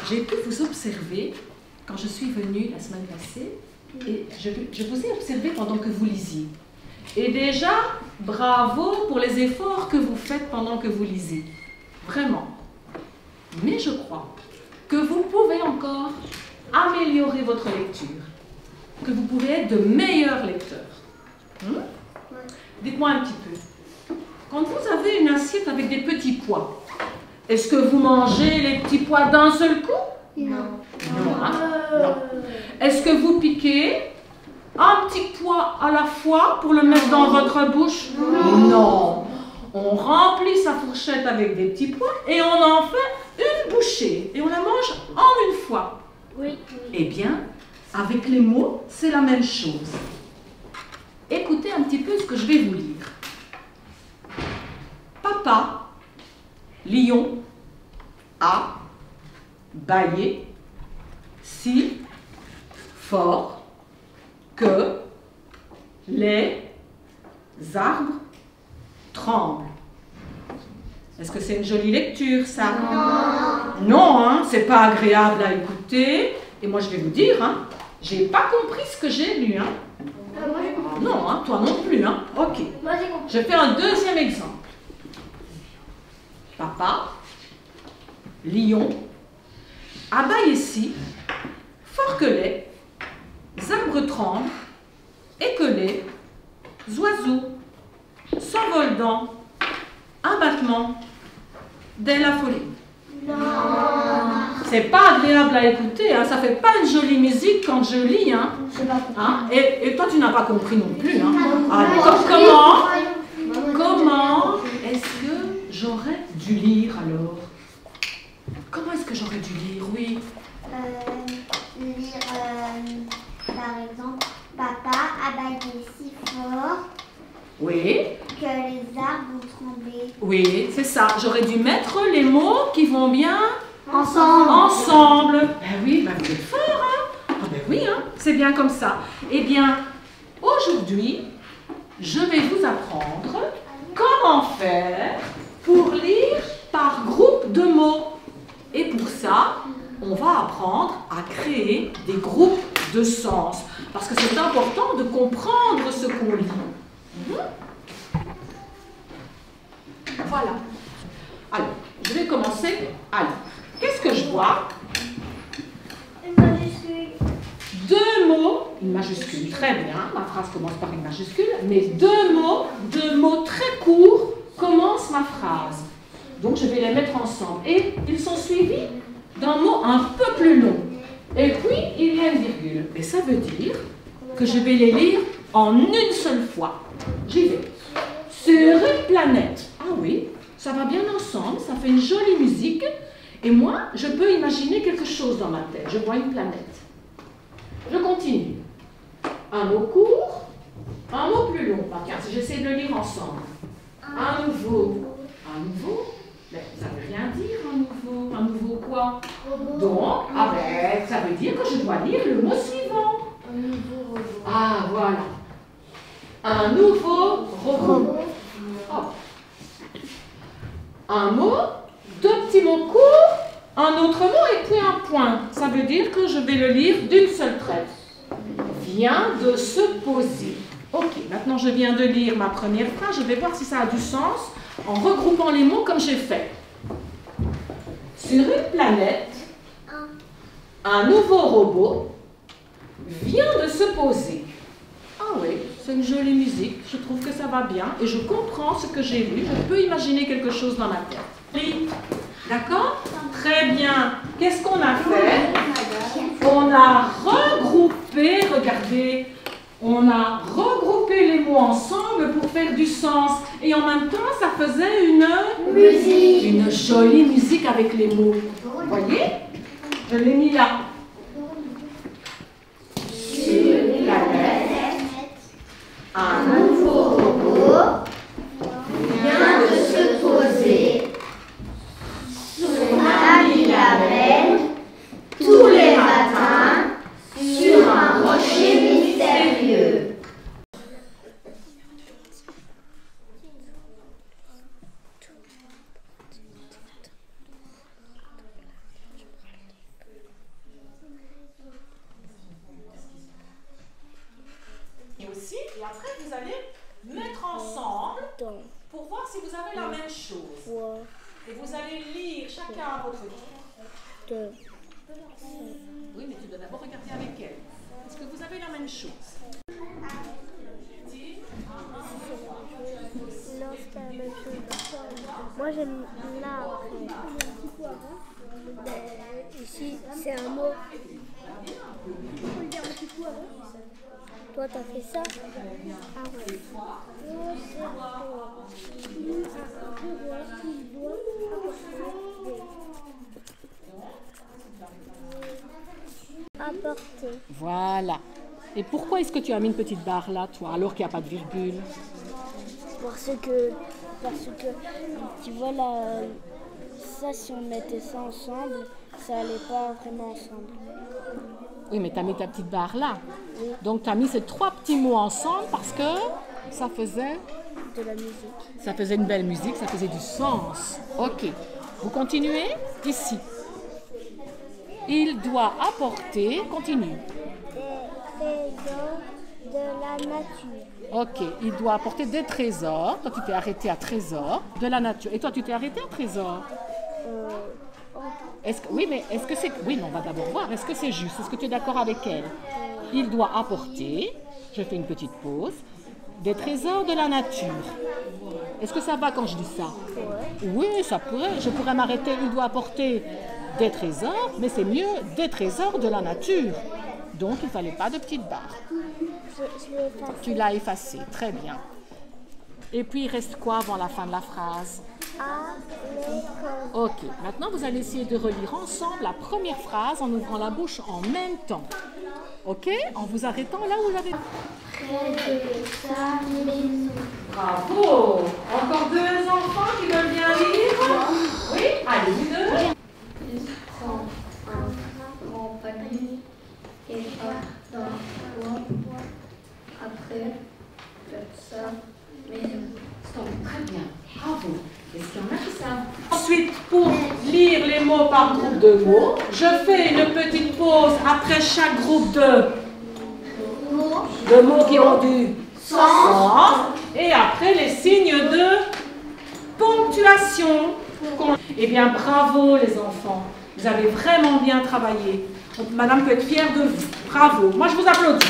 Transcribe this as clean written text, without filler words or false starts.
j'ai pu vous observer quand je suis venue la semaine passée et je vous ai observé pendant que vous lisiez. Et déjà, bravo pour les efforts que vous faites pendant que vous lisez. Vraiment. Mais je crois que vous pouvez encore améliorer votre lecture, que vous pouvez être de meilleurs lecteurs. Dites-moi un petit peu. Quand vous avez une assiette avec des petits pois, est-ce que vous mangez les petits pois d'un seul coup? Non. Non, hein? Non. Est-ce que vous piquez un petit pois à la fois pour le mettre dans votre bouche? Non. On remplit sa fourchette avec des petits pois et on en fait une bouchée et on la mange en une fois. Oui. Eh bien, avec les mots, c'est la même chose. Écoutez un petit peu ce que je vais vous lire. Papa, lion, a, bâillé, si, fort, que, les arbres tremblent. Est-ce que c'est une jolie lecture, ça? Non. Non, hein, c'est pas agréable à écouter. Et moi, je vais vous dire, hein, j'ai pas compris ce que j'ai lu, hein. Moi, j'ai compris. Non, hein, toi non plus, hein. Ok. Moi, j'ai compris. Je fais un deuxième exemple. Papa, lion, abeille ici, fort que les arbres tremblent et que les oiseaux s'envolent dans un battement dès la folie. Non. C'est pas agréable à écouter, hein, ça fait pas une jolie musique quand je lis, hein. Je sais pas compris. Hein, et toi tu n'as pas compris non plus, hein. Non. Allez, comment est-ce que j'aurais dû lire alors? Comment est-ce que j'aurais dû lire? Oui. Lire, par exemple, papa a baillé si fort Oui. que les arbres ont tremblé. Oui, c'est ça. J'aurais dû mettre les mots qui vont bien Ensemble. ensemble. Ben oui, ben vous êtes fort, hein? Ah ben oui, hein? C'est bien comme ça. Eh bien, aujourd'hui, je vais vous apprendre comment faire pour lire par groupe de mots. Et pour ça, on va apprendre à créer des groupes de sens. Parce que c'est important de comprendre ce qu'on lit. Voilà. Alors, je vais commencer à lire. Qu'est-ce que je vois? Une majuscule. Deux mots, une majuscule, très bien, ma phrase commence par une majuscule, mais deux mots très courts commencent ma phrase. Donc je vais les mettre ensemble. Et ils sont suivis d'un mot un peu plus long. Et puis, il y a une virgule. Et ça veut dire que je vais les lire en une seule fois. J'y vais. Sur une planète. Ah oui, ça va bien ensemble, ça fait une jolie musique. Et moi, je peux imaginer quelque chose dans ma tête. Je vois une planète. Je continue. Un mot court, un mot plus long. Bah, tiens, si j'essaie de le lire ensemble. Un nouveau. Mais ça ne veut rien dire, un nouveau. Un nouveau quoi? Donc, ça veut dire que je dois lire le mot suivant. Un nouveau robot. Ah, voilà. Un nouveau robot. Oh. Un mot, deux petits mots courts, un autre mot et puis un point. Ça veut dire que je vais le lire d'une seule traite. Vient de se poser. Ok, maintenant je viens de lire ma première phrase. Je vais voir si ça a du sens en regroupant les mots comme j'ai fait. Sur une planète, un nouveau robot vient de se poser. Ah oui, c'est une jolie musique. Je trouve que ça va bien et je comprends ce que j'ai lu. Je peux imaginer quelque chose dans ma tête. Oui, d'accord? Très bien. Qu'est-ce qu'on a fait? On a regroupé, regardez, on a regroupé les mots ensemble pour faire du sens. Et en même temps, ça faisait une Musique. Une jolie musique avec les mots. Vous voyez? Je l'ai mis là. Sur la planète, Un nouveau robot vient de se poser. Son ami l'appelle tous les matins sur un rocher mystérieux. si vous avez la même chose. Et vous allez lire chacun à votre tour. Oui, mais tu dois d'abord regarder avec elle. Est-ce que vous avez la même chose? Non, c'est la même chose. Moi, j'aime là après. Ici, c'est un mot. Toi, t'as fait ça? Ah ouais. Apporter. Voilà. Et pourquoi est-ce que tu as mis une petite barre là, toi, alors qu'il n'y a pas de virgule? Parce que tu vois là, ça si on mettait ça ensemble, ça allait pas vraiment ensemble. Oui, mais tu as mis ta petite barre là. Oui. Donc tu as mis ces 3 petits mots ensemble parce que ça faisait De la musique. Ça faisait une belle musique, ça faisait du sens. Ok. Vous continuez ici. Il doit apporter, continue. Des trésors de la nature. Ok, il doit apporter des trésors. Toi, tu t'es arrêté à trésor de la nature. Et toi, tu t'es arrêté à trésor. Oui, mais est-ce que c'est... Oui, mais on va d'abord voir. Est-ce que c'est juste? Est-ce que tu es d'accord avec elle? Il doit apporter, je fais une petite pause, des trésors de la nature. Est-ce que ça va quand je dis ça? Oui, ça pourrait. Je pourrais m'arrêter. Il doit apporter des trésors, mais c'est mieux des trésors de la nature. Donc, il ne fallait pas de petites barres. Tu l'as effacé. Très bien. Et puis, il reste quoi avant la fin de la phrase? À l'école. Ok. Maintenant, vous allez essayer de relire ensemble la première phrase en ouvrant la bouche en même temps. Ok? En vous arrêtant là où vous avez... Près de sa maison. Bravo! Encore 2 enfants qui veulent bien lire? Oui? Allez, vous 2. Il prend un grand panier et part dans l'ombre après sa maison. Très bien. Bravo. Est-ce qu'il y en a qui savent? Ensuite, pour lire les mots par groupe de mots, je fais une petite pause après chaque groupe de mots qui ont du sens. Et après, les signes de ponctuation. Eh bien, bravo les enfants. Vous avez vraiment bien travaillé. Madame peut être fière de vous. Bravo. Moi, je vous applaudis.